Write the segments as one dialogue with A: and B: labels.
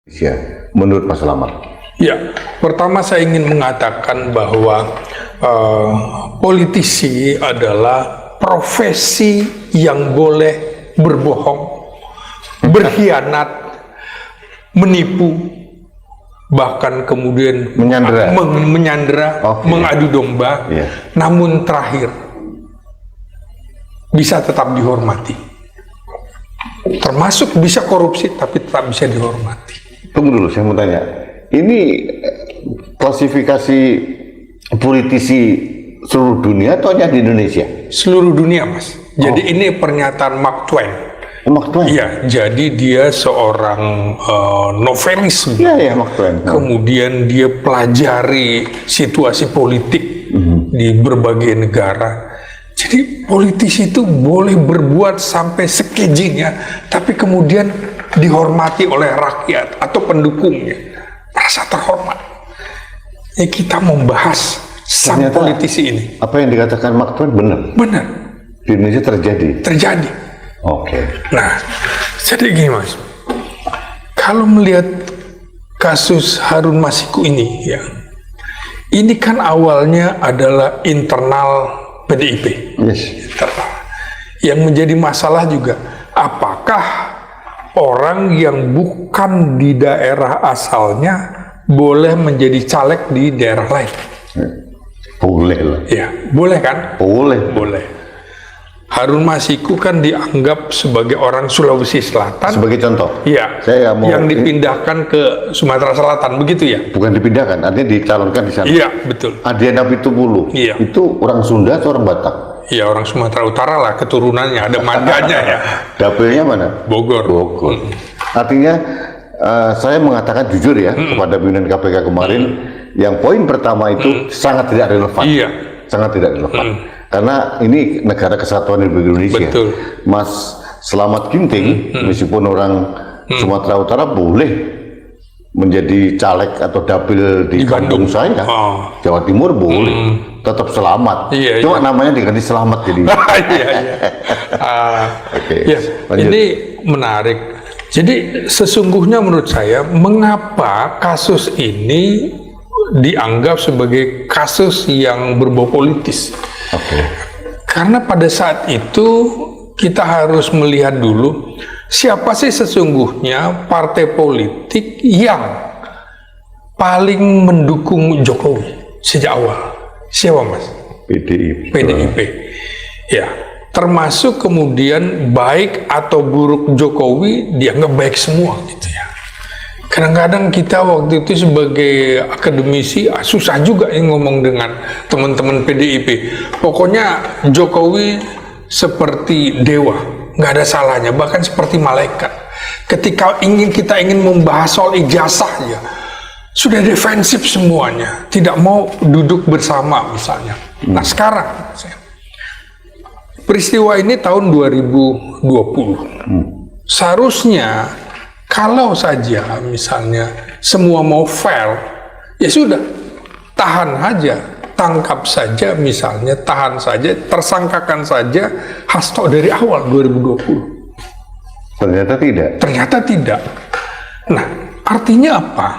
A: Ya, menurut Mas Selamat.
B: Ya, pertama saya ingin mengatakan bahwa politisi adalah profesi yang boleh berbohong, berkhianat, menipu, bahkan kemudian menyandera, mengadu domba, namun terakhir bisa tetap dihormati. Termasuk bisa korupsi, tapi tetap bisa dihormati.
A: Tunggu dulu, saya mau tanya. Ini klasifikasi politisi seluruh dunia atau hanya di Indonesia?
B: Seluruh dunia, Mas. Jadi ini pernyataan Mark Twain.
A: Mark Twain?
B: Iya, jadi dia seorang novelis.
A: Iya, Mark Twain.
B: Kemudian dia pelajari situasi politik di berbagai negara. Jadi politisi itu boleh berbuat sampai sekejingnya, tapi kemudian dihormati oleh rakyat atau pendukungnya, merasa terhormat. Ya, kita membahas sang politisi ini.
A: Apa yang dikatakan Mark Twain benar?
B: Benar.
A: Di Indonesia terjadi?
B: Terjadi.
A: Oke.
B: Nah, jadi gini Mas, kalau melihat kasus Harun Masiku ini, ya, ini kan awalnya adalah internal PDIP.
A: Yes.
B: Yang menjadi masalah juga, apakah orang yang bukan di daerah asalnya boleh menjadi caleg di daerah lain?
A: Boleh lah.
B: Ya, boleh kan?
A: Boleh.
B: Boleh. Harun Masiku kan dianggap sebagai orang Sulawesi Selatan.
A: Sebagai contoh.
B: Iya.
A: Saya mau
B: yang dipindahkan ke Sumatera Selatan, begitu ya?
A: Bukan dipindahkan, artinya dicalonkan di sana.
B: Iya, betul.
A: Adiana Pitupulu.
B: Iya.
A: Itu orang Sunda atau orang Batak?
B: Iya, orang Sumatera Utara lah, keturunannya, ada marganya ya.
A: Dapilnya mana?
B: Bogor.
A: Bogor. Artinya saya mengatakan jujur ya kepada pimpinan KPK kemarin, yang poin pertama itu sangat tidak relevan.
B: Iya.
A: Sangat tidak relevan. Karena ini negara kesatuan Republik Indonesia.
B: Betul.
A: Mas Selamat Ginting, meskipun orang Sumatera Utara boleh menjadi caleg atau dapil di kampung saya, Jawa Timur boleh, tetap Selamat.
B: Iya,
A: Cuma namanya diganti Selamat jadi.
B: Iya, iya.
A: Oke,
B: Ya, ini menarik. Jadi sesungguhnya menurut saya, mengapa kasus ini dianggap sebagai kasus yang berbau politis?
A: Oke.
B: Karena pada saat itu kita harus melihat dulu siapa sih sesungguhnya partai politik yang paling mendukung Jokowi sejak awal. Siapa Mas?
A: PDIP.
B: PDIP. Ya, termasuk kemudian baik atau buruk Jokowi dianggap baik semua gitu ya. Kadang-kadang kita waktu itu sebagai akademisi susah juga ngomong dengan teman-teman PDIP. Pokoknya Jokowi seperti dewa, nggak ada salahnya, bahkan seperti malaikat. Ketika kita ingin membahas soal ijazah ya, sudah defensif semuanya, tidak mau duduk bersama misalnya. Nah sekarang, peristiwa ini tahun 2020. Seharusnya kalau saja misalnya semua mau fair, ya sudah, tahan aja, tangkap saja misalnya, tahan saja, tersangkakan saja Hasto dari awal 2020.
A: Ternyata tidak.
B: Ternyata tidak. Nah, artinya apa?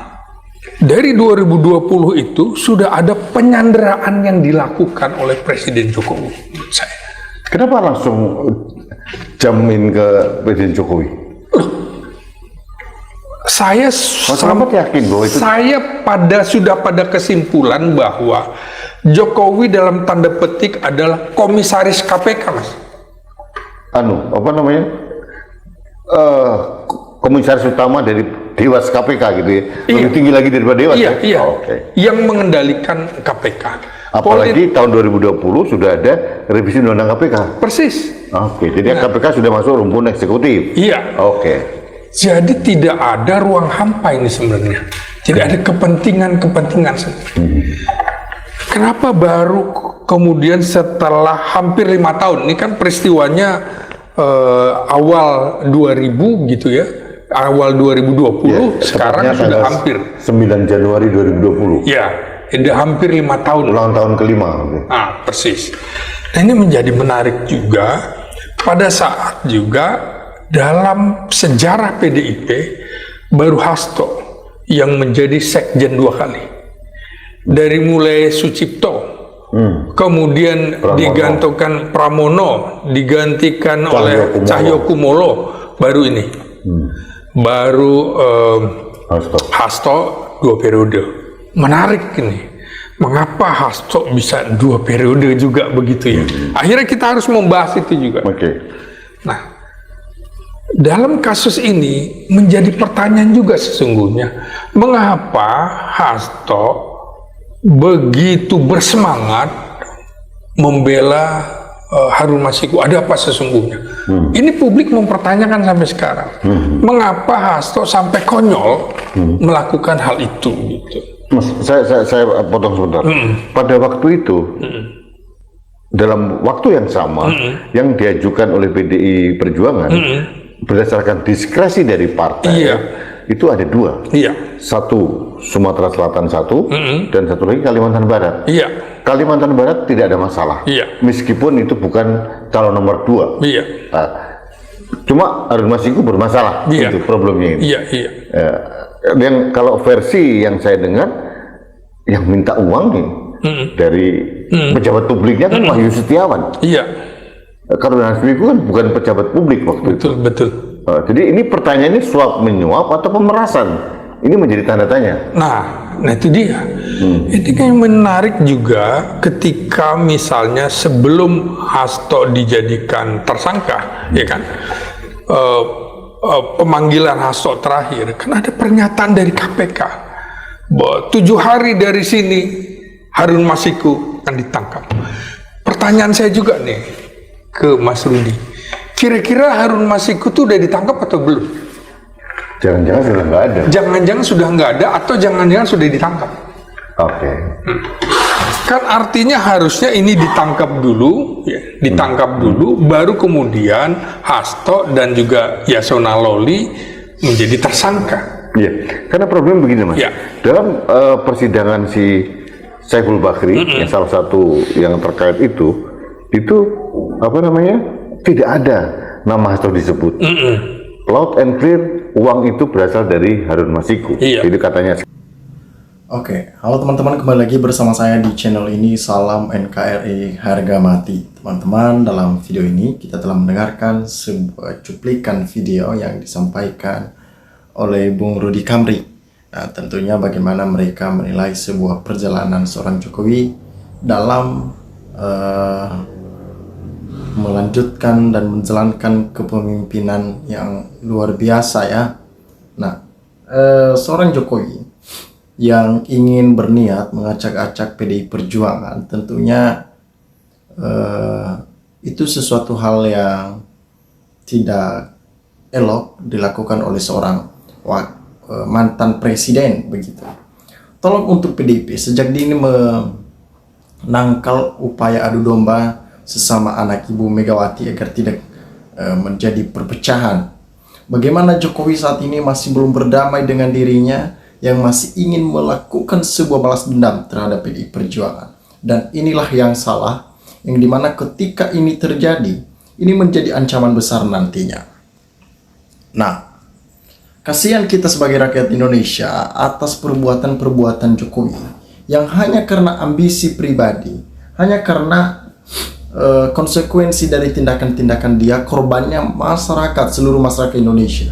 B: Dari 2020 itu sudah ada penyanderaan yang dilakukan oleh Presiden Jokowi.
A: Kenapa langsung jamin ke Presiden Jokowi?
B: Saya
A: yakin bahwa itu.
B: Saya sudah pada kesimpulan bahwa Jokowi dalam tanda petik adalah komisaris KPK, Mas.
A: Apa namanya? Komisaris utama dari Dewas KPK gitu ya. Lebih tinggi lagi daripada Dewas.
B: Iya,
A: ya?
B: iya. Yang mengendalikan KPK.
A: Apalagi tahun 2020 sudah ada revisi undang-undang KPK.
B: Persis.
A: Oke, jadi KPK sudah masuk rumpun eksekutif.
B: Iya.
A: Oke.
B: Jadi tidak ada ruang hampa ini sebenarnya. Tidak ada kepentingan-kepentingan. Kenapa baru kemudian setelah hampir 5 tahun, ini kan peristiwanya awal 2000 gitu ya, awal 2020, ya, sekarang sudah hampir
A: 9 Januari 2020.
B: Ya, sudah hampir 5 tahun.
A: Ulang tahun kelima.
B: Persis. Nah, ini menjadi menarik juga pada saat juga dalam sejarah PDIP baru Hasto yang menjadi sekjen 2 kali. Dari mulai Sucipto, kemudian
A: Pramono.
B: digantungkan Pramono, digantikan oleh Cahyokumolo, baru ini. Baru Hasto 2 periode. Menarik ini. Mengapa Hasto bisa 2 periode juga begitu ya? Akhirnya kita harus membahas itu juga. Nah, dalam kasus ini menjadi pertanyaan juga sesungguhnya. Mengapa Hasto begitu bersemangat membela Harun Masiku? Ada apa sesungguhnya? Ini publik mempertanyakan sampai sekarang. Mengapa Hasto sampai konyol melakukan hal itu? Gitu.
A: Mas, saya potong sebentar. Pada waktu itu, dalam waktu yang sama, yang diajukan oleh PDI Perjuangan berdasarkan diskresi dari partai, itu ada 2. Satu Sumatera Selatan 1, dan satu lagi Kalimantan Barat. Kalimantan Barat tidak ada masalah, meskipun itu bukan calon nomor 2. Nah, cuma Harun Masiku bermasalah, itu problemnya ini. Yang kalau versi yang saya dengar, yang minta uang nih dari pejabat publiknya kan Wahyu Setiawan. Karena Masiku kan bukan pejabat publik waktu itu.
B: Betul.
A: Jadi ini pertanyaannya suap menyuap atau pemerasan? Ini menjadi tanda tanya.
B: Nah itu dia. Ini kan menarik juga ketika misalnya sebelum Hasto dijadikan tersangka, ya kan? Pemanggilan Hasto terakhir, kan ada pernyataan dari KPK bahwa 7 hari dari sini Harun Masiku akan ditangkap. Pertanyaan saya juga nih ke Mas Rudi, kira-kira Harun Masiku tuh udah ditangkap atau belum?
A: Jangan-jangan sudah nggak ada.
B: Jangan-jangan sudah nggak ada atau jangan-jangan sudah ditangkap. Kan artinya harusnya ini ditangkap dulu, baru kemudian Hasto dan juga Yasona Lawli menjadi tersangka.
A: Karena problem begini Mas. Dalam persidangan si Saiful Bakri, yang salah satu yang terkait itu apa namanya, tidak ada nama Hasto disebut. Loud and clear, uang itu berasal dari Harun Masiku. Itu katanya.
C: Oke, halo teman-teman, kembali lagi bersama saya di channel ini. Salam NKRI harga mati. Teman-teman, dalam video ini kita telah mendengarkan sebuah cuplikan video yang disampaikan oleh Bung Rudy Kamri. Nah, tentunya bagaimana mereka menilai sebuah perjalanan seorang Jokowi dalam melanjutkan dan menjalankan kepemimpinan yang luar biasa ya. Nah, seorang Jokowi yang ingin berniat mengacak-acak PDI Perjuangan, tentunya itu sesuatu hal yang tidak elok dilakukan oleh seorang mantan presiden begitu. Tolong untuk PDIP sejak dini menangkal upaya adu domba sesama anak Ibu Megawati agar tidak menjadi perpecahan. Bagaimana Jokowi saat ini masih belum berdamai dengan dirinya, yang masih ingin melakukan sebuah balas dendam terhadap PDI Perjuangan. Dan inilah yang salah, yang dimana ketika ini terjadi, ini menjadi ancaman besar nantinya. Nah, kasihan kita sebagai rakyat Indonesia atas perbuatan-perbuatan Jokowi yang hanya karena ambisi pribadi, hanya karena konsekuensi dari tindakan-tindakan dia, korbannya masyarakat, seluruh masyarakat Indonesia.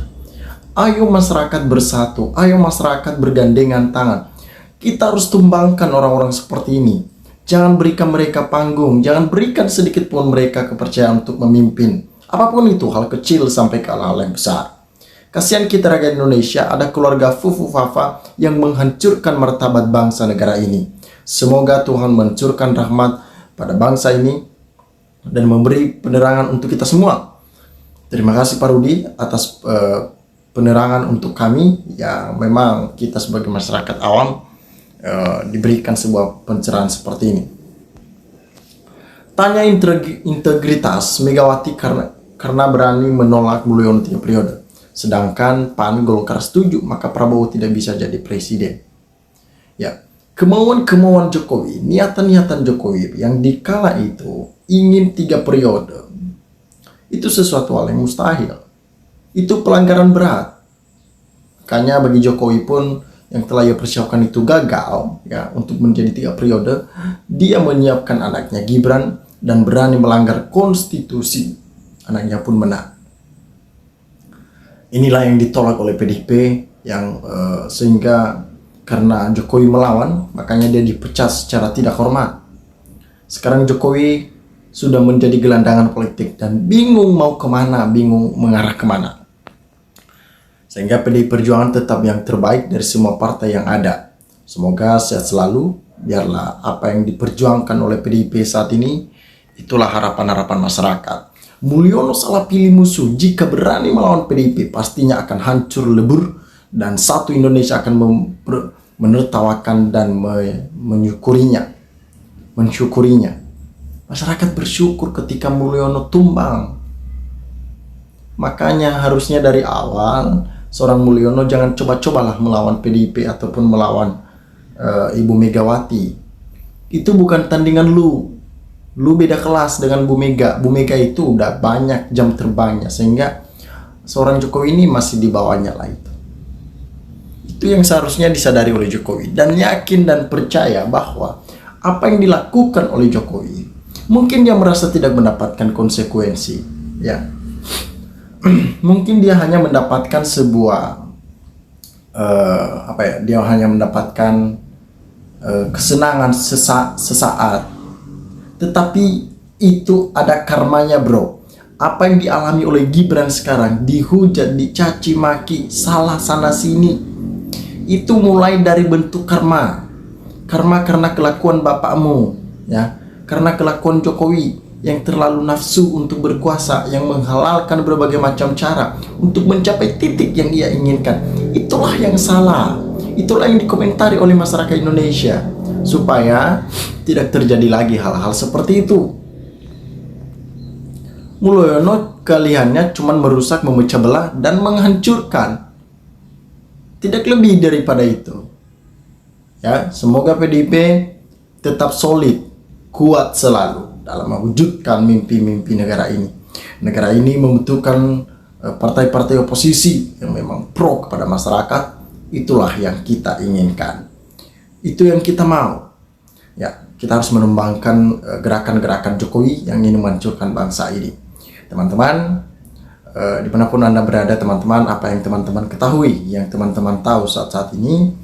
C: Ayo masyarakat bersatu, ayo masyarakat bergandengan tangan. Kita harus tumbangkan orang-orang seperti ini. Jangan berikan mereka panggung, jangan berikan sedikit pun mereka kepercayaan untuk memimpin. Apapun itu, hal kecil sampai ke hal yang besar. Kasihan kita rakyat Indonesia, ada keluarga Fufu Fafa yang menghancurkan martabat bangsa negara ini. Semoga Tuhan mencurahkan rahmat pada bangsa ini dan memberi penerangan untuk kita semua. Terima kasih Pak Rudi atas penerangan untuk kami yang memang kita sebagai masyarakat awam diberikan sebuah pencerahan seperti ini. Tanya integritas Megawati karena berani menolak Mulyono 3 periode, sedangkan PAN Golkar setuju, maka Prabowo tidak bisa jadi presiden. Ya, kemauan Jokowi, niatan Jokowi yang dikala itu ingin 3 periode, itu sesuatu hal yang mustahil. Itu pelanggaran berat. Makanya bagi Jokowi pun yang telah ia persiapkan itu gagal ya untuk menjadi 3 periode, dia menyiapkan anaknya Gibran dan berani melanggar konstitusi. Anaknya pun menang. Inilah yang ditolak oleh PDIP yang sehingga karena Jokowi melawan, makanya dia dipecat secara tidak hormat. Sekarang Jokowi sudah menjadi gelandangan politik dan bingung mau kemana, bingung mengarah kemana. Sehingga PDI Perjuangan tetap yang terbaik dari semua partai yang ada. Semoga sehat selalu, biarlah apa yang diperjuangkan oleh PDIP saat ini, itulah harapan-harapan masyarakat. Mulyono salah pilih musuh, jika berani melawan PDIP pastinya akan hancur lebur dan satu Indonesia akan menertawakan dan mensyukurinya. Masyarakat bersyukur ketika Mulyono tumbang. Makanya harusnya dari awal seorang Mulyono jangan coba-cobalah melawan PDIP ataupun melawan Ibu Megawati. Itu bukan tandingan lu. Lu beda kelas dengan Bu Mega. Bu Mega itu udah banyak jam terbangnya, sehingga seorang Jokowi ini masih di bawahnya lah itu. Itu yang seharusnya disadari oleh Jokowi, dan yakin dan percaya bahwa apa yang dilakukan oleh Jokowi, mungkin dia merasa tidak mendapatkan konsekuensi, ya. Mungkin dia hanya mendapatkan sebuah dia hanya mendapatkan kesenangan sesaat, tetapi itu ada karmanya, bro. Apa yang dialami oleh Gibran sekarang, dihujat, dicaci maki, salah sana sini, itu mulai dari bentuk karma karena kelakuan bapakmu, ya, karena kelakuan Jokowi yang terlalu nafsu untuk berkuasa, yang menghalalkan berbagai macam cara untuk mencapai titik yang ia inginkan. Itulah yang salah, itulah yang dikomentari oleh masyarakat Indonesia, supaya tidak terjadi lagi hal-hal seperti itu. Mulyono kaliannya cuma merusak, memecah belah, dan menghancurkan. Tidak lebih daripada itu. Ya, semoga PDIP tetap solid, kuat selalu dalam mewujudkan mimpi-mimpi negara ini. Negara ini membutuhkan partai-partai oposisi yang memang pro kepada masyarakat. Itulah yang kita inginkan. Itu yang kita mau. Ya, kita harus mengembangkan gerakan-gerakan Jokowi yang ingin menghancurkan bangsa ini. Teman-teman, dimanapun Anda berada, teman-teman, apa yang teman-teman ketahui, yang teman-teman tahu saat-saat ini,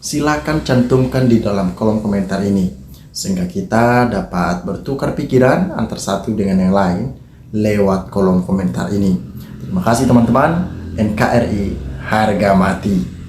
C: silakan cantumkan di dalam kolom komentar ini, sehingga kita dapat bertukar pikiran antar satu dengan yang lain lewat kolom komentar ini. Terima kasih teman-teman. NKRI harga mati.